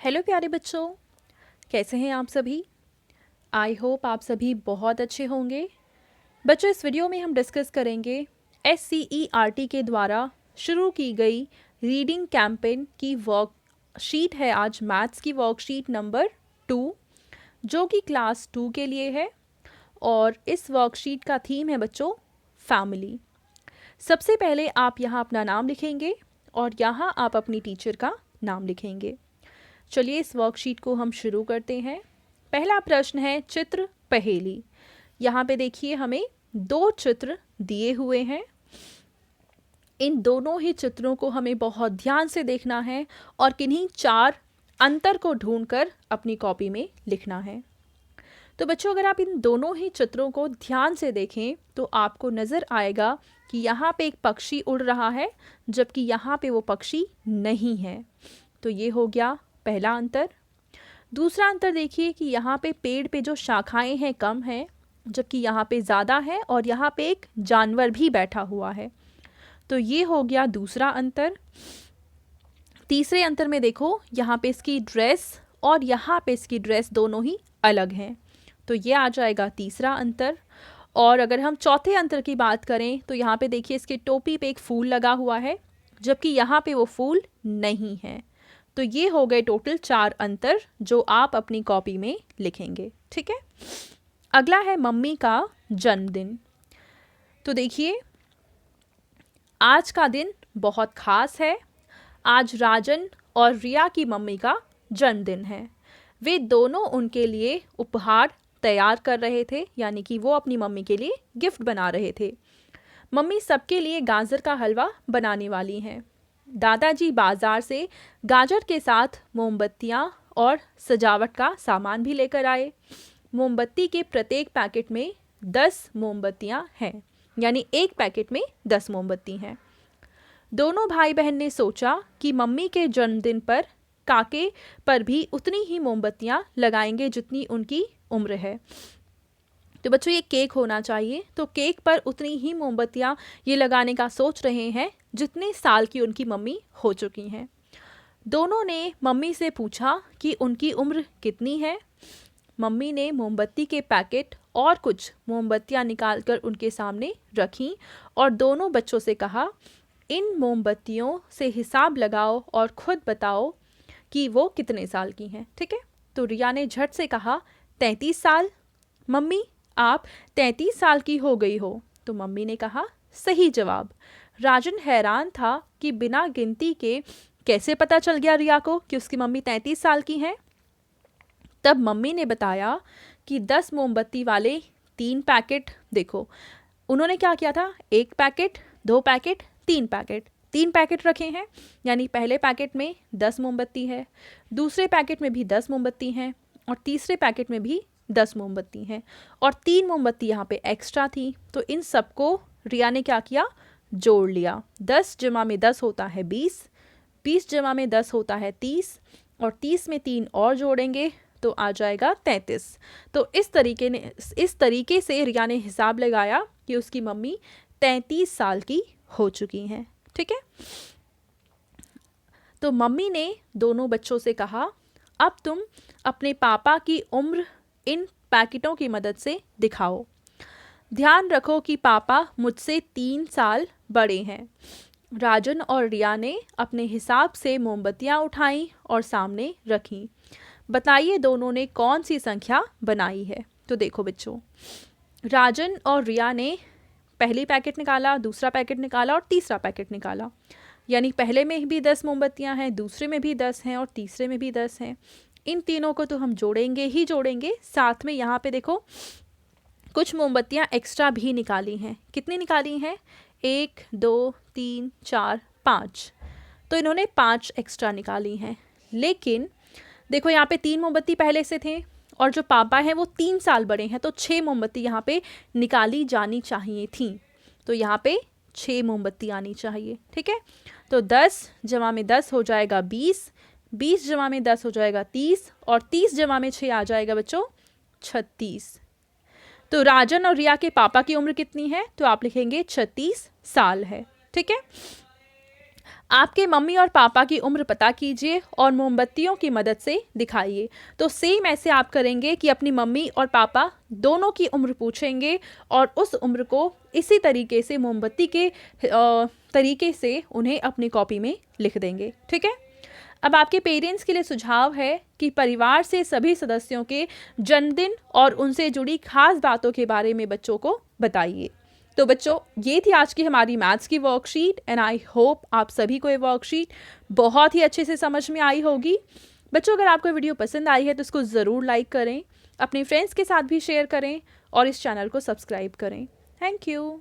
Hello प्यारे बच्चों, कैसे हैं आप सभी। आई होप आप सभी बहुत अच्छे होंगे। बच्चों, इस वीडियो में हम डिस्कस करेंगे SCERT के द्वारा शुरू की गई रीडिंग कैंपेन की वर्कशीट है। आज मैथ्स की वर्कशीट नंबर 2 जो कि क्लास 2 के लिए है और इस वर्कशीट का थीम है बच्चों फैमिली। सबसे पहले आप यहाँ अपना नाम लिखेंगे और यहाँ आप अपनी टीचर का नाम लिखेंगे। चलिए इस वर्कशीट को हम शुरू करते हैं। पहला प्रश्न है चित्र पहेली। यहाँ पे देखिए हमें 2 चित्र दिए हुए हैं। इन दोनों ही चित्रों को हमें बहुत ध्यान से देखना है और किन्हीं 4 अंतर को ढूंढकर अपनी कॉपी में लिखना है। तो बच्चों, अगर आप इन दोनों ही चित्रों को ध्यान से देखें तो आपको नज़र आएगा कि यहाँ पे एक पक्षी उड़ रहा है जबकि यहाँ पे वो पक्षी नहीं है। तो ये हो गया पहला अंतर। दूसरा अंतर देखिए कि यहाँ पे पेड़ पे जो शाखाएं हैं कम हैं जबकि यहाँ पे ज़्यादा है और यहाँ पे एक जानवर भी बैठा हुआ है। तो ये हो गया दूसरा अंतर। तीसरे अंतर में देखो, यहाँ पे इसकी ड्रेस और यहाँ पे इसकी ड्रेस दोनों ही अलग हैं। तो ये आ जाएगा तीसरा अंतर। और अगर हम चौथे अंतर की बात करें तो यहाँ पे देखिए इसके टोपी पे एक फूल लगा हुआ है जबकि यहाँ पे वो फूल नहीं है। तो ये हो गए टोटल 4 अंतर जो आप अपनी कॉपी में लिखेंगे। ठीक है, अगला है मम्मी का जन्मदिन। तो देखिए आज का दिन बहुत खास है। आज राजन और रिया की मम्मी का जन्मदिन है। वे दोनों उनके लिए उपहार तैयार कर रहे थे, यानी कि वो अपनी मम्मी के लिए गिफ्ट बना रहे थे। मम्मी सबके लिए गाजर का हलवा बनाने वाली हैं। दादाजी बाजार से गाजर के साथ मोमबत्तियाँ और सजावट का सामान भी लेकर आए। मोमबत्ती के प्रत्येक पैकेट में 10 मोमबत्तियाँ हैं, यानी एक पैकेट में 10 मोमबत्ती हैं। दोनों भाई बहन ने सोचा कि मम्मी के जन्मदिन पर काके पर भी उतनी ही मोमबत्तियाँ लगाएंगे जितनी उनकी उम्र है। तो बच्चों ये केक होना चाहिए, तो केक पर उतनी ही मोमबत्तियाँ ये लगाने का सोच रहे हैं जितने साल की उनकी मम्मी हो चुकी हैं। दोनों ने मम्मी से पूछा कि उनकी उम्र कितनी है। मम्मी ने मोमबत्ती के पैकेट और कुछ मोमबत्तियाँ निकालकर उनके सामने रखीं और दोनों बच्चों से कहा, इन मोमबत्तियों से हिसाब लगाओ और खुद बताओ कि वो कितने साल की हैं। ठीक है, तो रिया ने झट से कहा 33 साल। मम्मी आप 33 साल की हो गई हो। तो मम्मी ने कहा सही जवाब। राजन हैरान था कि बिना गिनती के कैसे पता चल गया रिया को कि उसकी मम्मी 33 साल की हैं। तब मम्मी ने बताया कि 10 मोमबत्ती वाले 3 पैकेट देखो, उन्होंने क्या किया था, 1 पैकेट, 2 पैकेट, 3 पैकेट, 3 पैकेट रखे हैं, यानी पहले पैकेट में 10 मोमबत्ती है, दूसरे पैकेट में भी 10 मोमबत्ती हैं और तीसरे पैकेट में भी 10 मोमबत्ती हैं और 3 मोमबत्ती यहाँ पे एक्स्ट्रा थी। तो इन सबको रिया ने क्या किया, जोड़ लिया। 10 जमा में 10 होता है 20, 20 जमा में 10 होता है 30 और 30 में 3 और जोड़ेंगे तो आ जाएगा 33। तो इस तरीके से रिया ने हिसाब लगाया कि उसकी मम्मी 33 साल की हो चुकी हैं। ठीक है, तो मम्मी ने दोनों बच्चों से कहा, अब तुम अपने पापा की उम्र इन पैकेटों की मदद से दिखाओ। ध्यान रखो कि पापा मुझसे 3 साल बड़े हैं। राजन और रिया ने अपने हिसाब से मोमबत्तियाँ उठाईं और सामने रखीं। बताइए दोनों ने कौन सी संख्या बनाई है। तो देखो बच्चों, राजन और रिया ने पहली पैकेट निकाला, दूसरा पैकेट निकाला और तीसरा पैकेट निकाला, यानी पहले में भी 10 मोमबत्तियाँ हैं, दूसरे में भी 10 हैं और तीसरे में भी 10 हैं। इन तीनों को तो हम जोड़ेंगे ही जोड़ेंगे, साथ में यहाँ पे देखो कुछ मोमबत्तियाँ एक्स्ट्रा भी निकाली हैं। कितनी निकाली हैं, 1 2 3 4 5, तो इन्होंने 5 एक्स्ट्रा निकाली हैं। लेकिन देखो यहाँ पे 3 मोमबत्ती पहले से थे और जो पापा हैं वो 3 साल बड़े हैं, तो 6 मोमबत्ती यहाँ पे निकाली जानी चाहिए थी। तो यहाँ पे 6 मोमबत्ती आनी चाहिए। ठीक है, तो 10 जमा में 10 हो जाएगा 20, 20 जमा में 10 हो जाएगा 30 और 30 जमा में 6 आ जाएगा बच्चों 36। तो राजन और रिया के पापा की उम्र कितनी है, तो आप लिखेंगे 36 साल है। ठीक है, आपके मम्मी और पापा की उम्र पता कीजिए और मोमबत्तियों की मदद से दिखाइए। तो सेम ऐसे आप करेंगे कि अपनी मम्मी और पापा दोनों की उम्र पूछेंगे और उस उम्र को इसी तरीके से मोमबत्ती के तरीके से उन्हें अपनी कॉपी में लिख देंगे। ठीक है। अब आपके पेरेंट्स के लिए सुझाव है कि परिवार से सभी सदस्यों के जन्मदिन और उनसे जुड़ी खास बातों के बारे में बच्चों को बताइए। तो बच्चों, ये थी आज की हमारी मैथ्स की वर्कशीट एंड आई होप आप सभी को ये वर्कशीट बहुत ही अच्छे से समझ में आई होगी। बच्चों, अगर आपको वीडियो पसंद आई है तो इसको ज़रूर लाइक करें, अपने फ्रेंड्स के साथ भी शेयर करें और इस चैनल को सब्सक्राइब करें। Thank you.